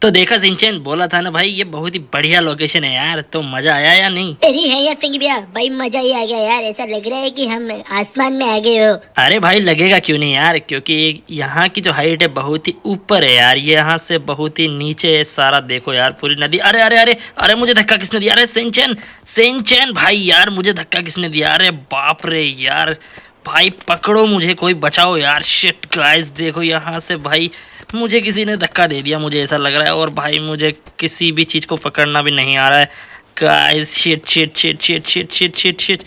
तो देखा सिंचन, बोला था ना भाई, ये बहुत ही बढ़िया लोकेशन है यार। तो मजा आया या नहीं? अरे है यार फ्रेंकी भैया, भाई मजा ही आ गया यार। ऐसा लग रहा है कि हम आसमान में आ गए हो। अरे भाई लगेगा क्यों नहीं यार, क्योंकि यहाँ की जो हाइट है बहुत ही ऊपर है यार। ये यहाँ से बहुत ही नीचे है सारा। देखो यार पूरी नदी। अरे अरे अरे अरे मुझे धक्का किसने दिया? अरे सिंचन, सिंचन भाई यार मुझे धक्का किसने दिया? अरे बाप रे यार, भाई पकड़ो मुझे, कोई बचाओ यार। शिट गाइस, देखो यहाँ से भाई मुझे किसी ने धक्का दे दिया, मुझे ऐसा लग रहा है। और भाई मुझे किसी भी चीज़ को पकड़ना भी नहीं आ रहा है guys. Shit shit shit shit shit shit shit shit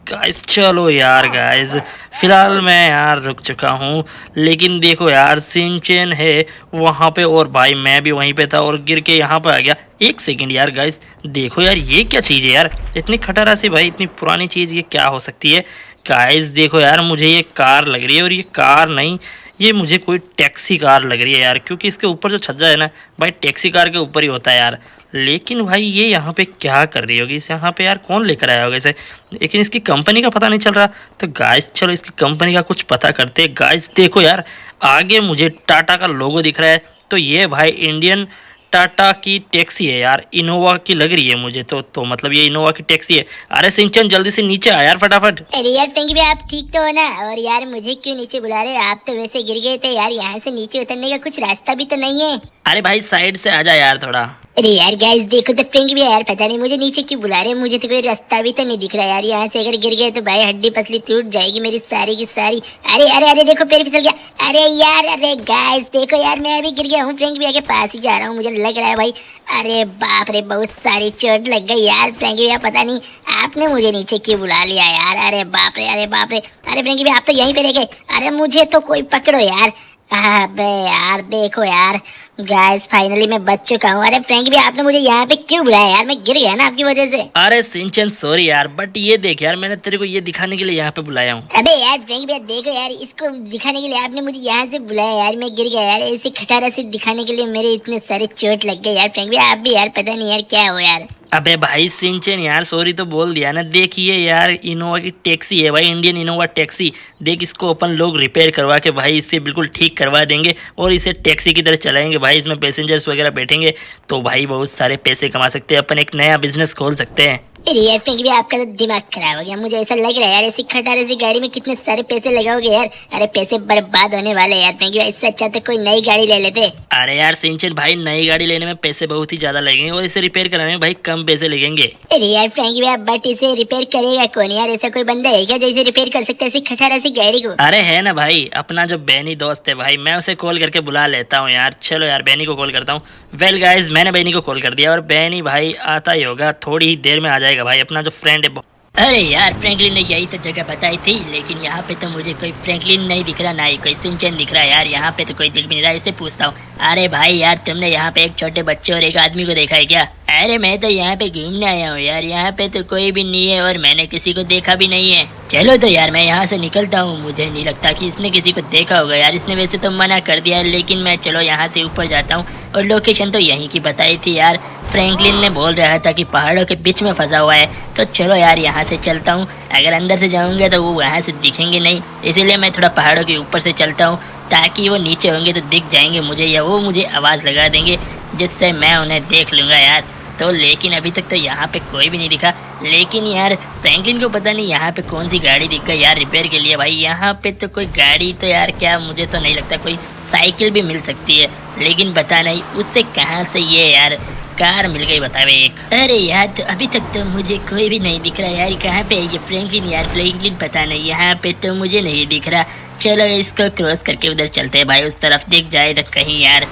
guys. चलो यार गाइस, फिलहाल मैं यार रुक चुका हूँ। लेकिन देखो यार सिंचन है वहाँ पे और भाई मैं भी वहीं पे था और गिर के यहाँ पे आ गया। एक सेकंड यार गाइस, देखो यार ये क्या चीज़ है यार, इतनी खटारा सी भाई, इतनी पुरानी चीज़, ये क्या हो सकती है गाइस? देखो यार मुझे ये कार लग रही है, और ये कार नहीं, ये मुझे कोई टैक्सी कार लग रही है यार, क्योंकि इसके ऊपर जो छज्जा है ना भाई, टैक्सी कार के ऊपर ही होता है यार। लेकिन भाई ये यहाँ पे क्या कर रही होगी? इस यहाँ पे यार कौन लेकर आया होगा इसे? लेकिन इसकी कंपनी का पता नहीं चल रहा। तो गाइस चलो इसकी कंपनी का कुछ पता करते हैं। गाइस देखो यार, आगे मुझे टाटा का लोगो दिख रहा है। तो ये भाई इंडियन टाटा की टैक्सी है यार, इनोवा की लग रही है मुझे तो मतलब ये इनोवा की टैक्सी है। अरे सिंचन जल्दी से नीचे आ यार फटाफट। अरे यार फ्रेंकी भैया, आप ठीक तो हो ना? और यार मुझे क्यों नीचे बुला रहे हो? आप तो वैसे गिर गए थे यार। यहाँ से नीचे उतरने का कुछ रास्ता भी तो नहीं है। अरे भाई साइड से आ जा यार थोड़ा। अरे यार गाइस देखो तो फ्रेंकी भैया, यार पता नहीं मुझे नीचे क्यों बुला रहे हैं। मुझे तो कोई रास्ता भी तो नहीं दिख रहा यार। यहाँ से अगर गिर गए तो भाई हड्डी पसली टूट जाएगी मेरी सारी की सारी। अरे अरे अरे देखो पैर फिसल गया। अरे यार, अरे गाइस देखो यार, मैं अभी गिर गया हूँ। फ्रेंकी भैया के पास ही जा रहा हूँ, मुझे लग रहा है भाई। अरे बाप रे, बहुत सारी चोट लग गई यार। फ्रेंकी भैया पता नहीं आपने मुझे नीचे क्यों बुला लिया यार। अरे बाप रे, अरे बाप रे। अरे फ्रेंकी भैया आप तो यहीं पे रह गए। अरे मुझे तो कोई पकड़ो यार। अबे यार देखो यार गाइस, फाइनली मैं बच चुका हूँ। अरे फ्रेंकी भैया आपने मुझे यहाँ पे क्यों बुलाया यार? मैं गिर गया ना आपकी वजह से। अरे सिंचन सॉरी यार, बट ये देख यार, मैंने तेरे को ये दिखाने के लिए यहाँ पे बुलाया हूँ। अबे यार फ्रेंकी भैया देखो यार, इसको दिखाने के लिए आपने मुझे यहाँ से बुलाया यार। मैं गिर गया यार, ऐसे खटारा से दिखाने के लिए मेरे इतने सारे चोट लग गए यार। फ्रेंकी भैया आप भी यार पता नहीं यार क्या हो यार। अबे भाई सिंचन यार सॉरी तो बोल दिया ना। देखिए यार इनोवा की टैक्सी है भाई, इंडियन इनोवा टैक्सी। देख इसको अपन लोग रिपेयर करवा के भाई इसे बिल्कुल ठीक करवा देंगे और इसे टैक्सी की तरह चलाएंगे भाई। इसमें पैसेंजर्स वगैरह बैठेंगे तो भाई बहुत सारे पैसे कमा सकते हैं अपन, एक नया बिजनेस खोल सकते हैं। अरे यार फ्रेंकी भैया आपका तो दिमाग खराब हो गया। मुझे ऐसा लग रहा है यार, ऐसी खटारे सी गाड़ी में कितने सारे पैसे लगाओगे यार। अरे पैसे बर्बाद होने वाले यार फ्रेंकी भैया। इससे अच्छा तो कोई नई गाड़ी ले लेते। अरे यार सिंचन भाई, नई गाड़ी लेने में पैसे बहुत ही ज्यादा लगेंगे और इसे रिपेयर कराने में भाई कम पैसे लगेंगे। अरे यार फ्रेंकी भैया, बट इसे रिपेयर करेगा कौन यार? ऐसा कोई बंदा है क्या जो इसे रिपेयर कर सकता है ऐसी खटारा सी गाड़ी को? अरे है ना भाई, अपना जो बैनी दोस्त है भाई, मैं उसे कॉल करके बुला लेता हूँ यार। चलो यार बैनी को कॉल करता हूँ। वेल गाइस, मैंने बैनी को कॉल कर दिया और बैनी भाई आता ही होगा, थोड़ी ही देर में आ जाएगा भाई, अपना जो फ्रेंड है। अरे यार फ्रैंकलिन ने यही तो जगह बताई थी, लेकिन यहाँ पे तो मुझे कोई फ्रैंकलिन नहीं दिख रहा, ना ही कोई सिंचन दिख रहा है यार। यहाँ पे तो कोई दिख भी नहीं रहा। इससे पूछता हूँ, अरे भाई यार तुमने यहाँ पे एक छोटे बच्चे और एक आदमी को देखा है क्या? अरे मैं तो यहाँ पे घूमने आया हूँ यार, यहाँ पे तो कोई भी नहीं है और मैंने किसी को देखा भी नहीं है। चलो तो यार मैं यहाँ से निकलता हूँ। मुझे नहीं लगता कि इसने किसी को देखा होगा यार। इसने वैसे तो मना कर दिया, लेकिन मैं चलो यहाँ से ऊपर जाता हूँ। और लोकेशन तो यहीं की बताई थी यार। फ्रैंकलिन ने बोल रहा था कि पहाड़ों के बीच में फंसा हुआ है। तो चलो यार यहाँ से चलता हूँ। अगर अंदर से जाऊँगा तो वो वहाँ से दिखेंगे नहीं, इसीलिए मैं थोड़ा पहाड़ों के ऊपर से चलता हूँ, ताकि वो नीचे होंगे तो दिख जाएंगे मुझे, या वो मुझे आवाज़ लगा देंगे जिससे मैं उन्हें देख लूँगा यार। तो लेकिन अभी तक तो यहाँ पे कोई भी नहीं दिखा। लेकिन यार फ्रैंकलिन को पता नहीं यहाँ पे कौन सी गाड़ी दिख गई यार रिपेयर के लिए। भाई यहाँ पे तो कोई गाड़ी तो यार क्या, मुझे तो नहीं लगता। कोई साइकिल भी मिल सकती है, लेकिन पता नहीं उससे कहाँ से ये यार कार मिल गई बतावे एक। अरे यार तो अभी तक तो मुझे कोई भी नहीं दिख रहा यार। कहाँ पे है ये फ्रैंकलिन यार? फ्रैंकलिन पता नहीं, यहाँ पे तो मुझे नहीं दिख रहा। चलो इसको क्रॉस करके उधर चलते हैं भाई, उस तरफ दिख जाए तो कहीं यार।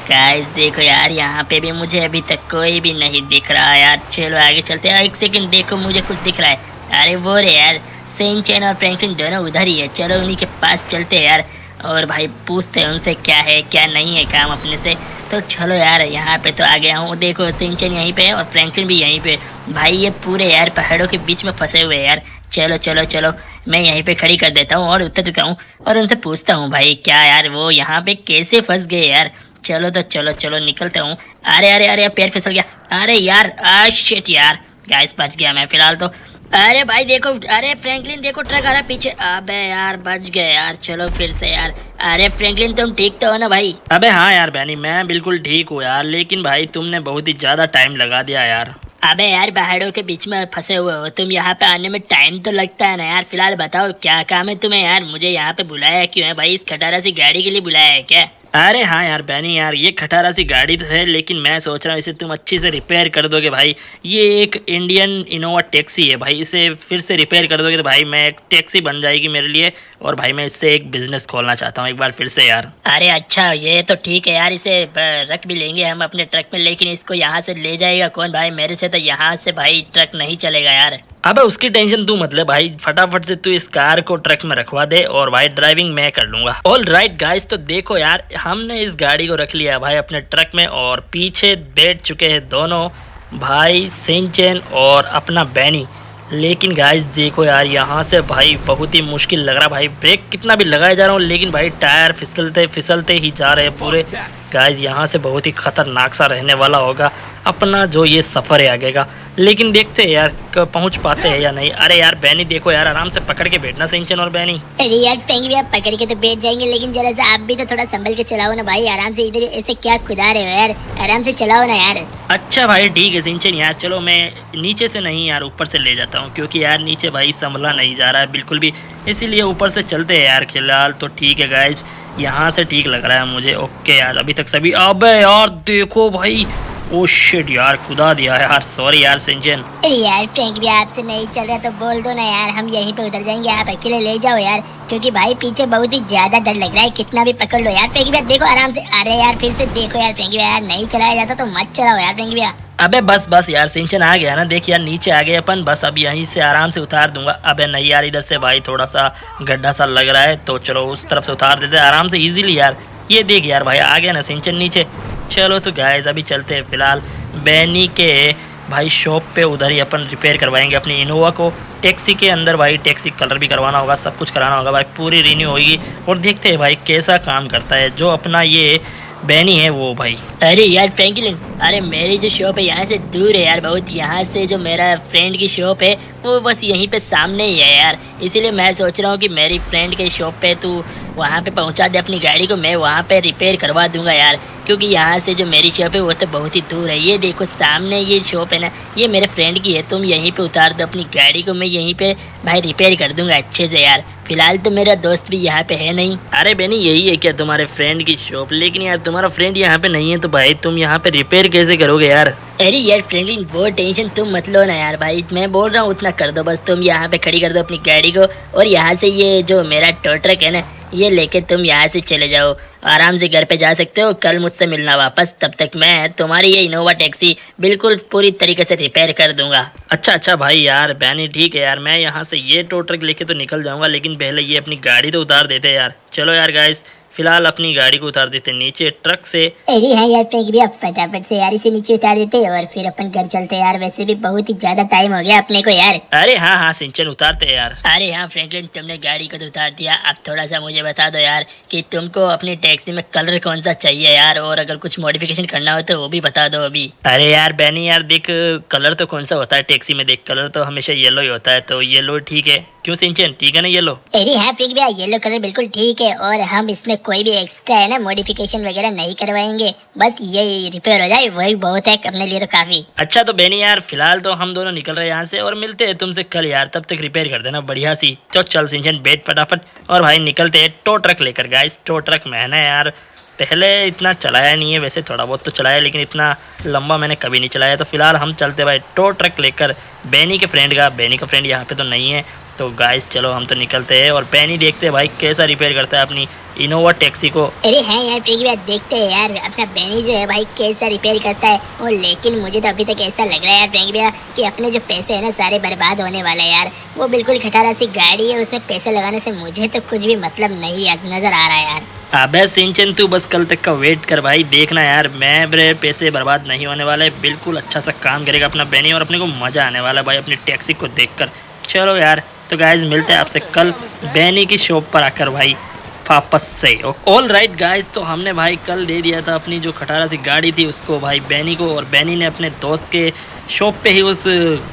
गाइस देखो यार, यहाँ पे भी मुझे अभी तक कोई भी नहीं दिख रहा यार। चलो आगे चलते हैं। एक सेकंड, देखो मुझे कुछ दिख रहा है। अरे वो रे यार, सिंचन और फ्रैंकलिन दोनों उधर ही है। चलो उन्हीं के पास चलते हैं यार और भाई पूछते हैं उनसे क्या है क्या नहीं है काम अपने से। तो चलो यार यहाँ पे तो आ गया हूँ। देखो सिंचन यहीं पे है और फ्रैंकलिन भी यहीं पे। भाई ये पूरे यार पहाड़ों के बीच में फंसे हुए यार। चलो चलो चलो, मैं यहीं पे खड़ी कर देता हूँ और उतर देता हूँ और उनसे पूछता हूँ भाई क्या यार वो यहाँ पे कैसे फंस गए यार। चलो तो चलो चलो निकलते हूँ। अरे अरे अरे पैर फिसल गया। अरे यार शिट यार, गाइस बच गया मैं फिलहाल तो। अरे भाई देखो, अरे फ्रैंकलिन देखो ट्रक आ रहा है पीछे। अबे यार बच गए यार, चलो फिर से यार। अरे फ्रैंकलिन तुम ठीक तो हो ना भाई? अबे हाँ यार बैनी, मैं बिल्कुल ठीक हूँ यार, लेकिन भाई तुमने बहुत ही ज्यादा टाइम लगा दिया यार। अबे यार पहाड़ों के बीच में फंसे हुए हो तुम, यहाँ पे आने में टाइम तो लगता है ना यार। फिलहाल बताओ क्या काम है तुम्हें यार, मुझे यहाँ पे बुलाया क्यों है भाई? इस खटारा सी गाड़ी के लिए बुलाया है क्या? अरे हाँ यार बैनी यार, ये खटारा सी गाड़ी तो है, लेकिन मैं सोच रहा हूँ इसे तुम अच्छी से रिपेयर कर दोगे भाई। ये एक इंडियन इनोवा टैक्सी है भाई, इसे फिर से रिपेयर कर दोगे तो भाई मैं एक टैक्सी बन जाएगी मेरे लिए। और भाई मैं इससे एक बिजनेस खोलना चाहता हूँ एक बार फिर से यार। अरे अच्छा ये तो ठीक है यार, इसे रख भी लेंगे हम अपने ट्रक में, लेकिन इसको यहाँ से ले जाएगा कौन भाई? मेरे से तो यहाँ से भाई ट्रक नहीं चलेगा यार। अबे उसकी टेंशन तू मत ले भाई, फटाफट से तू इस कार को ट्रक में रखवा दे और भाई ड्राइविंग मैं कर लूंगा। ऑल राइट गाइस, तो देखो यार हमने इस गाड़ी को रख लिया भाई अपने ट्रक में, और पीछे बैठ चुके हैं दोनों भाई, सिंचन और अपना बैनी। लेकिन गाइस देखो यार यहाँ से भाई बहुत ही मुश्किल लग रहा भाई, ब्रेक कितना भी लगाए जा रहा हूँ लेकिन भाई टायर फिसलते फिसलते ही जा रहे हैं पूरे। गाइस यहाँ से बहुत ही खतरनाक सा रहने वाला होगा अपना जो ये सफ़र है आगे का। लेकिन देखते हैं यार पहुंच पाते हैं या नहीं। अरे यार बैनी देखो यार, आराम से पकड़ के बैठना सिंचन और बैनी। अरे यार फ्रैंकी भैया पकड़ के तो बैठ जाएंगे, लेकिन जरा सा आप भी तो थोड़ा संभल के चलाओ ना भाई। आराम से इधर ऐसे क्या कुदा रहे हो यार, आराम से चलाओ ना यार। अच्छा भाई ठीक है सिंचन यार, चलो मैं नीचे से नहीं यार ऊपर से ले जाता हूँ, क्योंकि यार नीचे भाई संभला नहीं जा रहा है बिल्कुल भी, इसीलिए ऊपर से चलते हैं यार। फिलहाल तो ठीक है गाइज, यहाँ से ठीक लग रहा है मुझे। ओके यार अभी तक सभी। अबे यार देखो भाई, ओ शिट यार कुदा दिया यार, सॉरी यार सिंचन। अरे यार फ्रैंकी भैया आपसे नहीं चल रहा तो बोल दो ना यार, हम यहीं पे उतर जाएंगे, आप अकेले ले जाओ यार, क्योंकि भाई पीछे बहुत ही ज्यादा डर लग रहा है। कितना भी पकड़ लो यार फ्रैंकी भैया, देखो आराम से। अरे यार फिर से देखो यार फ्रैंकी भैया, यार नहीं चलाया जाता तो मत चलाओ यार फ्रैंकी भैया। अबे बस बस यार सिंचन आ गया ना, देख यार नीचे आ गए अपन, बस अब यहीं से आराम से उतार दूंगा। अबे नहीं यार इधर से भाई थोड़ा सा गड्ढा सा लग रहा है, तो चलो उस तरफ से उतार देते आराम से इजीली यार। ये देख यार भाई आ गया ना सिंचन नीचे। चलो तो गाइस अभी चलते हैं फिलहाल बैनी के भाई शॉप पे, उधर ही अपन रिपेयर करवाएंगे अपनी इनोवा को। टैक्सी के अंदर भाई टैक्सी कलर भी करवाना होगा, सब कुछ कराना होगा भाई, पूरी रिन्यू होगी। और देखते हैं भाई कैसा काम करता है जो अपना ये बैनी है वो भाई। अरे यार फ्रैंकलिन, अरे मेरी जो शॉप है यहाँ से दूर है यार बहुत। यहाँ से जो मेरा फ्रेंड की शॉप है वो बस यहीं पे सामने ही है यार, इसीलिए मैं सोच रहा हूँ कि मेरी फ्रेंड के शॉप पे तू वहाँ पे पहुँचा दे अपनी गाड़ी को, मैं वहाँ पे रिपेयर करवा दूंगा यार। क्योंकि यहाँ से जो मेरी शॉप है वो तो बहुत ही दूर है। ये देखो सामने ये शॉप है ना, ये मेरे फ्रेंड की है, तुम यहीं पे उतार दो अपनी गाड़ी को, मैं यहीं पे भाई रिपेयर कर दूंगा अच्छे से यार। फिलहाल तो मेरा दोस्त भी यहाँ पे है नहीं। अरे बेनी यही है क्या तुम्हारे फ्रेंड की शॉप? लेकिन यार तुम्हारा फ्रेंड यहाँ पे नहीं है तो भाई तुम यहाँ पे रिपेयर कैसे करोगे यार? अरे यार फ्रेंकलिन वो टेंशन तुम मत लो ना यार भाई, मैं बोल रहा हूँ उतना कर दो बस, तुम यहाँ पे खड़ी कर दो अपनी गाड़ी को, और यहाँ से ये जो मेरा टो ट्रक है ना ये लेके तुम यहाँ से चले जाओ, आराम से घर पे जा सकते हो। कल मुझसे मिलना वापस, तब तक मैं तुम्हारी ये इनोवा टैक्सी बिल्कुल पूरी तरीके से रिपेयर कर दूंगा। अच्छा अच्छा भाई यार बैनी ठीक है यार, मैं यहाँ से ये टो ट्रक लेके तो निकल जाऊंगा, लेकिन पहले ये अपनी गाड़ी तो उतार देते यार। चलो यार गाइस फिलहाल अपनी गाड़ी को उतार देते नीचे ट्रक से। अरे हाँ यार फ्रैंकी भैया फटाफट से यार इसे नीचे उतार देते और फिर अपन घर चलते यार, वैसे भी बहुत ही ज्यादा टाइम हो गया अपने को यार। अरे हाँ हाँ सिंचन उतारते यार। अरे हाँ फ्रैंकलिन तुमने गाड़ी को तो उतार दिया, अब थोड़ा सा मुझे बता दो यार कि तुमको अपनी टैक्सी में कलर कौन सा चाहिए यार, और अगर कुछ मॉडिफिकेशन करना हो तो वो भी बता दो अभी। अरे यार बैनी यार देख, कलर तो कौन सा होता है टैक्सी में, देख कलर तो हमेशा येलो ही होता है, तो येलो ठीक है। क्यों सिंचन ठीक है ना येलो? अरे हाँ फ्रैंकी भैया येलो कलर बिल्कुल ठीक है, और हम इसमें कोई भी एक्स्ट्रा है ना मॉडिफिकेशन वगैरह नहीं करवाएंगे, बस ये रिपेयर हो जाए वही बहुत है अपने लिए तो काफी। अच्छा तो बेनी यार फिलहाल तो हम दोनों निकल रहे हैं यहाँ से, और मिलते हैं तुमसे कल यार, तब तक रिपेयर कर देना बढ़िया सी। तो चल सिंचन बैठ फटाफट और भाई निकलते हैं टो ट्रक लेकर। गाइस टो ट्रक मैंने यार पहले इतना चलाया नहीं है, वैसे थोड़ा बहुत तो चलाया लेकिन इतना लंबा मैंने कभी नहीं चलाया। तो फिलहाल हम चलते भाई टो ट्रक लेकर बैनी के फ्रेंड का। बैनी का फ्रेंड यहाँ पे तो नहीं है, तो गाइस चलो हम तो निकलते हैं और बैनी देखते हैं भाई कैसा रिपेयर करता है अपनी इनोवा टैक्सी को। अरे हाँ यार फ्रैंकी भैया देखते हैं यार अपना बैनी जो है भाई कैसा रिपेयर करता है वो। लेकिन मुझे तो अभी तक ऐसा लग रहा है यार फ्रैंकी भैया कि अपने जो पैसे है ना सारे बर्बाद होने वाले हैं यार। वो बिल्कुल खटारा सी गाड़ी है, उसमें पैसे लगाने से मुझे तो कुछ भी मतलब नहीं नजर आ रहा है यार। अबे सिंचन तू बस कल तक का वेट कर भाई, देखना यार मेरे पैसे बर्बाद नहीं होने वाले, बिल्कुल अच्छा सा काम करेगा अपना बैनी और अपने को मजा आने वाला भाई अपनी टैक्सी को देखकर। चलो यार तो गाइज मिलते हैं आपसे कल बैनी की शॉप पर आकर भाई। वापस से। ऑल राइट गाइज, तो हमने भाई कल दे दिया था अपनी जो खटारा सी गाड़ी थी उसको भाई बैनी को, और बैनी ने अपने दोस्त के शॉप पे ही उस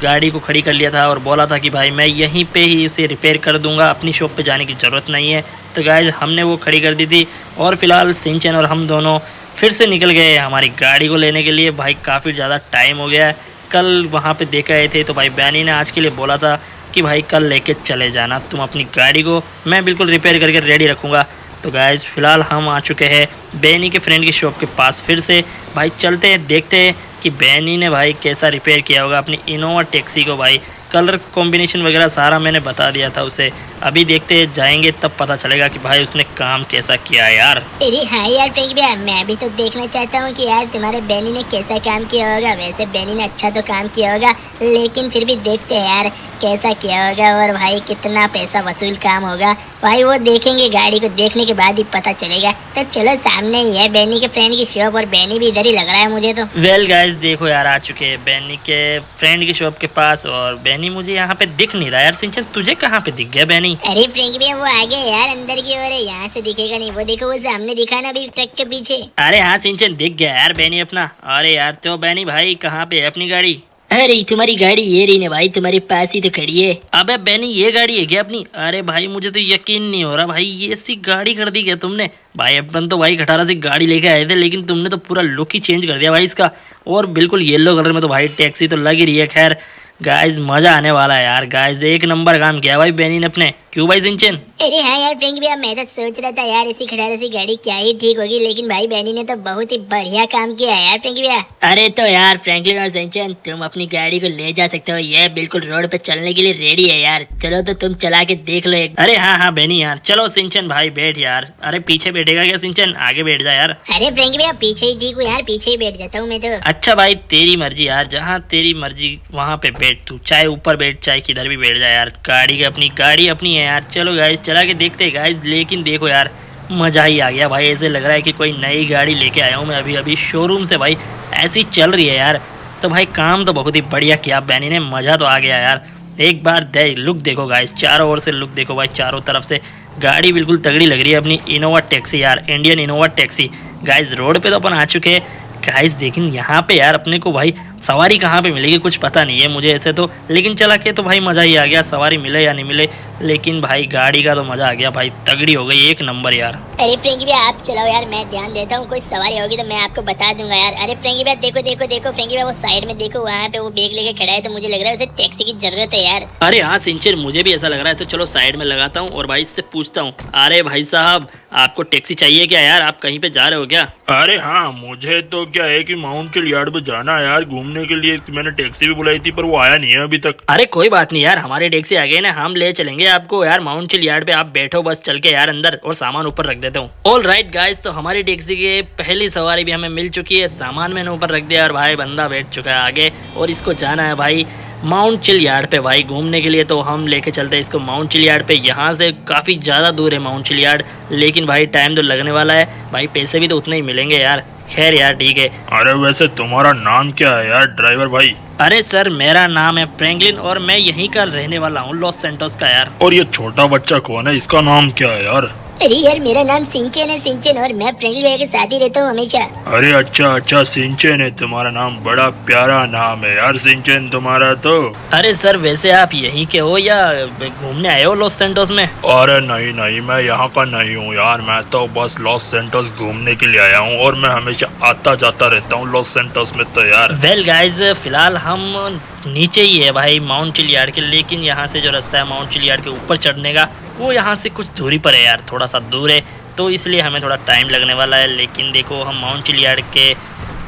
गाड़ी को खड़ी कर लिया था और बोला था कि भाई मैं यहीं पे ही उसे रिपेयर कर दूंगा, अपनी शॉप पे जाने की ज़रूरत नहीं है। तो गाइज हमने वो खड़ी कर दी थी और फिलहाल सिंचन और हम दोनों फिर से निकल गए हमारी गाड़ी को लेने के लिए। भाई काफ़ी ज़्यादा टाइम हो गया है, कल वहाँ पे देख आए थे, तो भाई बैनी ने आज के लिए बोला था कि भाई कल लेके चले जाना तुम अपनी गाड़ी को, मैं बिल्कुल रिपेयर करके रेडी रखूँगा। तो गाइज़ फ़िलहाल हम आ चुके हैं बैनी के फ्रेंड की शॉप के पास फिर से। भाई चलते हैं, देखते हैं कि बैनी ने भाई कैसा रिपेयर किया होगा अपनी इनोवा टैक्सी को। भाई कलर कॉम्बिनेशन वगैरह सारा मैंने बता दिया था उसे, अभी देखते हैं, जाएंगे तब पता चलेगा कि भाई उसने काम कैसा किया है यार। अरे हाँ यार फ्रेंक भैया, मैं भी तो देखना चाहता हूँ कि यार तुम्हारे बैनी ने कैसा काम किया होगा। वैसे बैनी ने अच्छा तो काम किया होगा, लेकिन फिर भी देखते हैं यार कैसा किया होगा और भाई कितना पैसा वसूल काम होगा। भाई वो देखेंगे, गाड़ी को देखने के बाद ही पता चलेगा। तो चलो सामने ही है बैनी के फ्रेंड की शॉप और बैनी भी इधर ही लग रहा है मुझे तो। वेल गाइस देखो यार, आ चुके हैं बैनी के फ्रेंड की शॉप के पास और बैनी मुझे यहाँ पे दिख नहीं रहा यार। सिंचन तुझे कहाँ पे दिख गया बैनी? अरे फ्रेंक भैया वो आ गए यार अंदर की ओर, यहाँ से दिखेगा नहीं। वो देखो वो सामने दिखा ना अभी ट्रक के पीछे। अरे हाँ सिंचन दिख गया यार बैनी अपना। अरे यार तो बैनी भाई कहाँ पे है अपनी गाड़ी? अरे तुम्हारी गाड़ी ये रही ना भाई, तुम्हारे पास ही तो खड़ी है। अबे बैनी ये गाड़ी है क्या अपनी? अरे भाई मुझे तो यकीन नहीं हो रहा भाई, ये सी गाड़ी कर दी क्या तुमने? भाई अपन तो भाई खटारा सी गाड़ी लेके आए थे, लेकिन तुमने तो पूरा लुक ही चेंज कर दिया भाई इसका, और बिल्कुल येलो कलर में तो भाई टैक्सी तो लग ही रही है। खैर गाइज मजा आने वाला है यार, गाइज एक नंबर काम किया भाई बैनी ने अपने, क्यों भाई सिंचन? अरे हाँ यार फ्रेंक भैया, मैं तो सोच रहा था यार इसी खटारा सी गाड़ी क्या ही ठीक होगी, लेकिन भाई बैनी ने तो बहुत ही बढ़िया काम किया है यार फ्रेंक भैया। अरे तो यार फ्रैंकलिन और सिंचन, तुम अपनी गाड़ी को ले जा सकते हो, ये बिल्कुल रोड पे चलने के लिए रेडी है यार। चलो तो तुम चला के देख लो एक। अरे हाँ हाँ बैनी यार, चलो सिंचन भाई बैठ यार। अरे पीछे बैठेगा क्या सिंचन? आगे बैठ जा यार। अरे फ्रेंक भैया पीछे ही ठीक हूँ यार, पीछे ही बैठ जाता हूँ मैं तो। अच्छा भाई तेरी मर्जी यार, जहाँ तेरी मर्जी वहाँ पे बैठ तू, चाहे ऊपर बैठ चाहे किधर भी बैठ जा यार, गाड़ी अपनी है यार। चलो गाइस चला के देखते हैं गाइस, लेकिन देखो यार मज़ा ही आ गया भाई, ऐसे लग रहा है कि कोई नई गाड़ी लेके आया हूँ मैं अभी अभी शोरूम से भाई, ऐसी चल रही है यार। तो भाई काम तो बहुत ही बढ़िया किया बैनी ने, मज़ा तो आ गया यार। एक बार लुक देखो गाइस, चारों ओर से लुक देखो भाई, चारों तरफ से गाड़ी बिल्कुल तगड़ी लग रही है अपनी इनोवा टैक्सी यार, Indian Innova taxi. Guys road पे तो अपन आ चुके हैं गाइस, लेकिन यहाँ पे यार अपने को भाई सवारी कहाँ पे मिलेगी कुछ पता नहीं है मुझे ऐसे तो, लेकिन चला के तो भाई मज़ा ही आ गया, सवारी मिले या नहीं मिले, लेकिन भाई गाड़ी का तो मज़ा आ गया भाई, तगड़ी हो गई एक नंबर यार। अरे फ्रेंकी भैया आप चलाओ यार, मैं ध्यान देता हूँ, कोई सवारी होगी तो मैं आपको बता दूंगा यार। अरे फ्रेंकी भैया देखो देखो देखो फ्रेंकी भैया वो साइड में देखो, वहाँ पे वो बैग लेके खड़ा है, तो मुझे लग रहा है उसे टैक्सी की जरूरत है यार। अरे हाँ सिंचन मुझे भी ऐसा लग रहा है, तो चलो साइड में लगाता हूँ और भाई इससे पूछता हूँ। अरे भाई साहब आपको टैक्सी चाहिए क्या यार? आप कहीं पे जा रहे हो क्या? अरे हाँ मुझे तो क्या है कि माउंट चिलियार्ड पे जाना है यार घूमने के लिए, मैंने टैक्सी भी बुलाई थी पर वो आया नहीं है अभी तक। अरे कोई बात नहीं यार, हमारी टैक्सी आ गई ना, हम ले चलेंगे आपको यार माउंट चिलियार्ड पे, आप बैठो बस चल के यार अंदर, और सामान ऊपर रख देता हूँ। ऑल राइट गाइस, तो हमारी टैक्सी की पहली सवारी भी हमें मिल चुकी है, सामान मैंने ऊपर रख दिया और भाई बंदा बैठ चुका है आगे, और इसको जाना है भाई माउंट चिलियार्ड पे भाई घूमने के लिए। तो हम लेके चलते हैं इसको माउंट चिलियार्ड पे, यहाँ से काफ़ी ज़्यादा दूर है माउंट चिलियार्ड, लेकिन भाई टाइम तो लगने वाला है भाई, पैसे भी तो उतने ही मिलेंगे यार। खैर यार ठीक है। अरे वैसे तुम्हारा नाम क्या है यार ड्राइवर भाई? अरे सर मेरा नाम है फ्रैंकलिन और मैं यहीं का रहने वाला हूँ, लॉस सैंटोस का यार। और ये छोटा बच्चा कौन है, इसका नाम क्या है यार? अरे यार मेरा नाम सिंचन है, सिंचन, और मैं फ्रेंकलिन भैया के साथ ही रहता हूँ हमेशा। अरे अच्छा सिंचन है तुम्हारा नाम, बड़ा प्यारा नाम है यार सिंचन तुम्हारा तो। अरे सर वैसे आप यहीं के हो या घूमने आए हो लॉस सैंटोस में? अरे नहीं मैं यहाँ का नहीं हूँ यार, मैं तो बस लॉस सैंटोस घूमने के लिए आया हूँ और मैं हमेशा आता जाता रहता हूँ लॉस सैंटोस में तो यार। वेल गाइज फिलहाल हम नीचे ही है भाई माउंट चिलियार्ड के, लेकिन यहाँ से जो रास्ता है माउंट चिलियार्ड के ऊपर चढ़ने का वो यहाँ से कुछ दूरी पर है यार, थोड़ा सा दूर है, तो इसलिए हमें थोड़ा टाइम लगने वाला है। लेकिन देखो हम माउंट चिलियार्ड के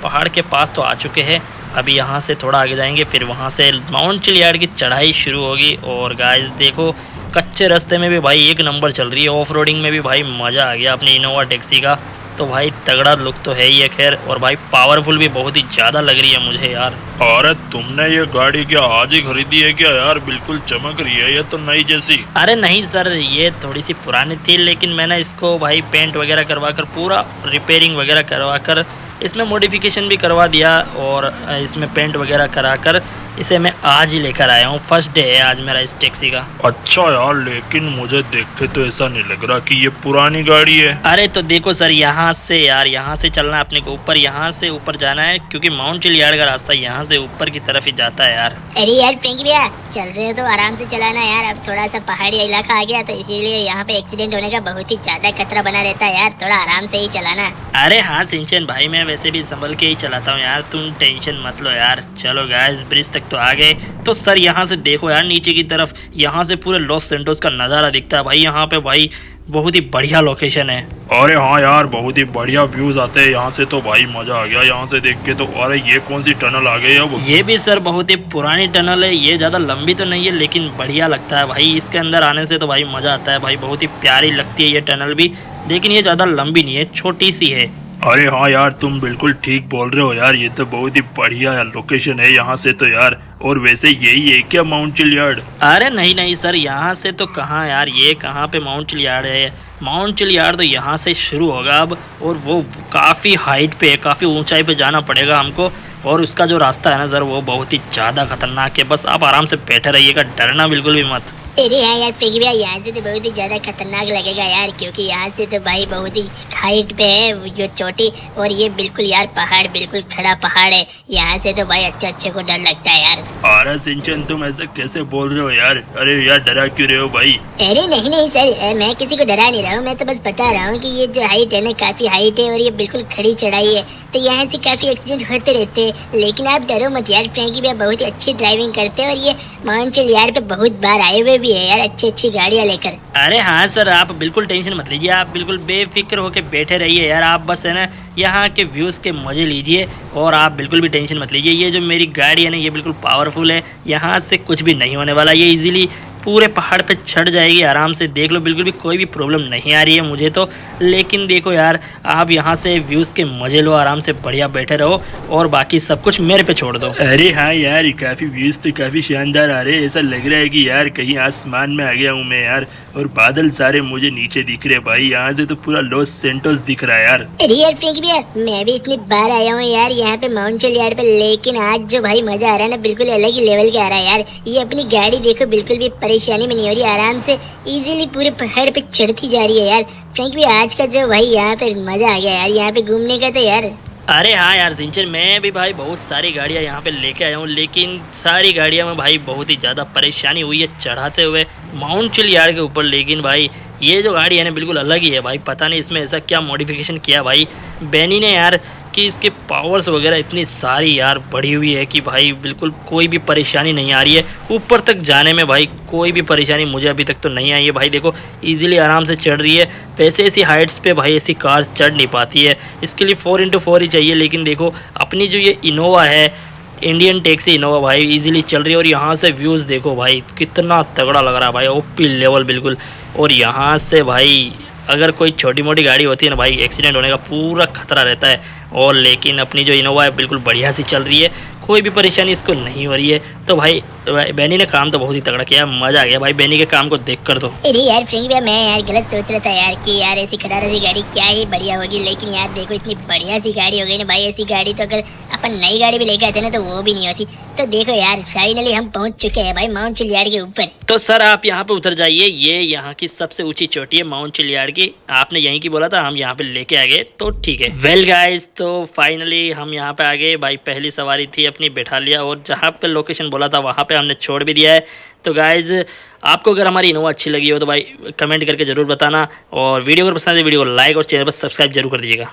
पहाड़ के पास तो आ चुके हैं, अभी यहाँ से थोड़ा आगे जाएंगे, फिर वहाँ से माउंट चिलियार्ड की चढ़ाई शुरू होगी। और गाइस देखो कच्चे रास्ते में भी भाई एक नंबर चल रही है, ऑफ रोडिंग में भी भाई मज़ा आ गया अपनी इनोवा टैक्सी का, तो भाई तगड़ा लुक तो है ही है। खैर और भाई पावरफुल भी बहुत ही ज़्यादा लग रही है मुझे यार। अरे तुमने ये गाड़ी क्या आज ही खरीदी है क्या यार? बिल्कुल चमक रही है ये तो नई जैसी। अरे नहीं सर ये थोड़ी सी पुरानी थी, लेकिन मैंने इसको भाई पेंट वगैरह करवा कर पूरा रिपेयरिंग वगैरह करवा कर इसमें मॉडिफिकेशन भी करवा दिया और इसमें पेंट वगैरह करा कर इसे मैं आज ही लेकर आया हूँ। फर्स्ट डे है आज मेरा इस टैक्सी का। अच्छा यार, लेकिन मुझे देख के तो ऐसा नहीं लग रहा कि ये पुरानी गाड़ी है। अरे तो देखो सर, यहाँ से यार, यहाँ से चलना है अपने को ऊपर, यहाँ से ऊपर जाना है क्योंकि माउंट चिलियार्ड का रास्ता यहाँ से ऊपर की तरफ ही जाता है यार। अरे यार फ्रेंकी भैया, चल रहे हो तो आराम से चलाना यार। अब थोड़ा सा पहाड़ी इलाका आ गया तो इसीलिए यहाँ पे एक्सीडेंट होने का बहुत ही ज्यादा खतरा बना रहता है यार। थोड़ा आराम से ही चलाना। अरे हाँ सिंचन भाई, मैं वैसे भी संभल के ही चलाता हूँ यार, तुम टेंशन मत लो यार। चलो गाइस, ब्रिज तक तो आ गए। तो सर यहाँ से देखो यार नीचे की तरफ, यहाँ से पूरे लॉस सेंटोस का नज़ारा दिखता है भाई। यहाँ पे भाई बहुत ही बढ़िया लोकेशन है। अरे हाँ यार, बहुत ही बढ़िया व्यूज आते हैं यहाँ से तो भाई, मजा आ गया यहाँ से देख के तो। अरे ये कौन सी टनल आ गई अब? ये भी सर बहुत ही पुरानी टनल है। ये ज़्यादा लंबी तो नहीं है लेकिन बढ़िया लगता है भाई। इसके अंदर आने से तो भाई मज़ा आता है भाई। बहुत ही प्यारी लगती है ये टनल भी, लेकिन ये ज़्यादा लंबी नहीं है, छोटी सी है। अरे हाँ यार, तुम बिल्कुल ठीक बोल रहे हो यार, ये तो बहुत ही बढ़िया लोकेशन है यहाँ से तो यार। और वैसे यही है क्या माउंट चिलियार्ड? अरे नहीं नहीं सर, यहाँ से तो कहाँ यार, ये कहाँ पे माउंट चिलियार्ड है। माउंट चिलियार्ड तो यहाँ से शुरू होगा अब, और वो काफ़ी हाइट पे है, काफ़ी ऊंचाई पे जाना पड़ेगा हमको। और उसका जो रास्ता है ना सर, वो बहुत ही ज़्यादा खतरनाक है। बस आप आराम से बैठे रहिएगा, डरना बिल्कुल भी मत। अरे हाँ यार फ्रेंकी भैया, यहाँ से तो बहुत ही ज्यादा खतरनाक लगेगा यार, क्योंकि यहाँ से तो भाई बहुत ही हाइट पे है जो चोटी, और ये बिल्कुल यार पहाड़, बिल्कुल खड़ा पहाड़ है। यहाँ से तो भाई अच्छे को डर लगता है यार। अरे सिंचन, तुम ऐसा कैसे बोल रहे हो यार? अरे यार, डरा क्यों रहे हो भाई? अरे नहीं सर, मैं किसी को डरा नहीं रहा हूँ। मैं तो बस बता रहा हूँ कि ये जो हाइट है ना, काफी हाइट है और ये बिल्कुल खड़ी चढ़ाई है, तो यहाँ से काफी एक्सीडेंट होते रहते हैं। लेकिन आप डरो मत यार, फ्रेंकी भैया बहुत ही अच्छी ड्राइविंग करते हैं और ये माउंट चिलियार्ड पे बहुत बार आए हुए भी है यार, अच्छी गाड़ियाँ लेकर। अरे हाँ सर, आप बिल्कुल टेंशन मत लीजिए, आप बिल्कुल बेफिक्र होके बैठे रहिए यार। आप बस है ना यहाँ के व्यूज़ के मज़े लीजिए और आप बिल्कुल भी टेंशन मत लीजिए। ये जो मेरी गाड़ी है ना, ये बिल्कुल पावरफुल है, यहाँ से कुछ भी नहीं होने वाला। ये इजीली पूरे पहाड़ पे चढ़ जाएगी आराम से, देख लो, बिल्कुल भी कोई भी प्रॉब्लम नहीं आ रही है मुझे तो। लेकिन देखो यार, आप यहाँ से व्यूज़ के मज़े लो, आराम से बढ़िया बैठे रहो और बाकी सब कुछ मेरे पे छोड़ दो। अरे हाँ यार, काफी व्यूज तो काफी शानदार आ रहे हैं। ऐसा लग रहा है कि यार कहीं आसमान में आ गया हूँ मैं यार, और बादल सारे मुझे नीचे दिख रहे भाई। यहाँ से तो पूरा लॉस सेंटोस दिख रहा है यार। अरे यार फ्रेंकी भैया, मैं भी इतनी बार आया हूँ यार यहाँ पे माउंट चिलियार्ड पे, लेकिन आज जो भाई मजा आ रहा है ना, बिल्कुल अलग ही लेवल का आ रहा है यार। ये अपनी गाड़ी देखो, बिल्कुल भी परेशानी में नहीं हो रही, आराम से इजीली पूरे पहाड़ पे चढ़ती जा रही है यार। फ्रेंकी भैया, आज का जो भाई यहाँ पे मजा आ गया यार, यहाँ पे घूमने का तो यार। अरे हाँ यार सिंचन, मैं भी भाई बहुत सारी गाड़ियाँ यहाँ पे लेके आया हूँ, लेकिन सारी गाड़ियों में भाई बहुत ही ज़्यादा परेशानी हुई है चढ़ाते हुए माउंट चिलियार्ड के ऊपर। लेकिन भाई ये जो गाड़ी है ना, बिल्कुल अलग ही है भाई। पता नहीं इसमें ऐसा क्या मॉडिफिकेशन किया भाई बेनी ने यार, कि इसके पावर्स वगैरह इतनी सारी यार बढ़ी हुई है कि भाई बिल्कुल कोई भी परेशानी नहीं आ रही है ऊपर तक जाने में। भाई कोई भी परेशानी मुझे अभी तक तो नहीं आई है भाई। देखो इजीली आराम से चढ़ रही है। वैसे ऐसी हाइट्स पे भाई ऐसी कार चढ़ नहीं पाती है, इसके लिए 4x4 ही चाहिए। लेकिन देखो अपनी जो ये इनोवा है, इंडियन टैक्सी इनोवा भाई, इजीली चल रही है। और यहाँ से व्यूज़ देखो भाई, कितना तगड़ा लग रहा है भाई, ओपी लेवल बिल्कुल। और यहाँ से भाई अगर कोई छोटी मोटी गाड़ी होती है ना भाई, एक्सीडेंट होने का पूरा खतरा रहता है। और लेकिन अपनी जो इनोवा है बिल्कुल बढ़िया सी चल रही है, कोई भी परेशानी इसको नहीं हो रही है। तो भाई बेनी ने काम तो बहुत ही तगड़ा किया, मज़ा आ गया भाई बेनी के काम को देख कर। तो अरे यार फ्रेंकी भैया, मैं यार गलत सोच रहा था यार कि यार ऐसी खटारा सी गाड़ी क्या ही बढ़िया होगी, लेकिन यार देखो इतनी बढ़िया सी गाड़ी हो गई ना भाई। ऐसी गाड़ी तो अगर अपन नई गाड़ी भी लेके आते ना तो वो भी नहीं होती। तो देखो यार, फाइनली हम पहुंच चुके हैं भाई माउंट चिलियार्ड के ऊपर। तो सर आप यहाँ पे उतर जाइए, ये यहाँ की सबसे ऊंची चोटी है माउंट चिलियार्ड की। आपने यहीं की बोला था, हम यहाँ पे लेके आ गए तो ठीक है। वेल गाइस, तो फाइनली हम यहाँ पे आ गए भाई। पहली सवारी थी अपनी, बैठा लिया, और जहाँ पे लोकेशन बोला था वहाँ पे हमने छोड़ भी दिया है। तो गाइज, आपको अगर हमारी इनोवा अच्छी लगी हो तो भाई कमेंट करके ज़रूर बताना, और वीडियो अगर पसंद है वीडियो को लाइक और चैनल पर सब्सक्राइब जरूर कर दीजिएगा।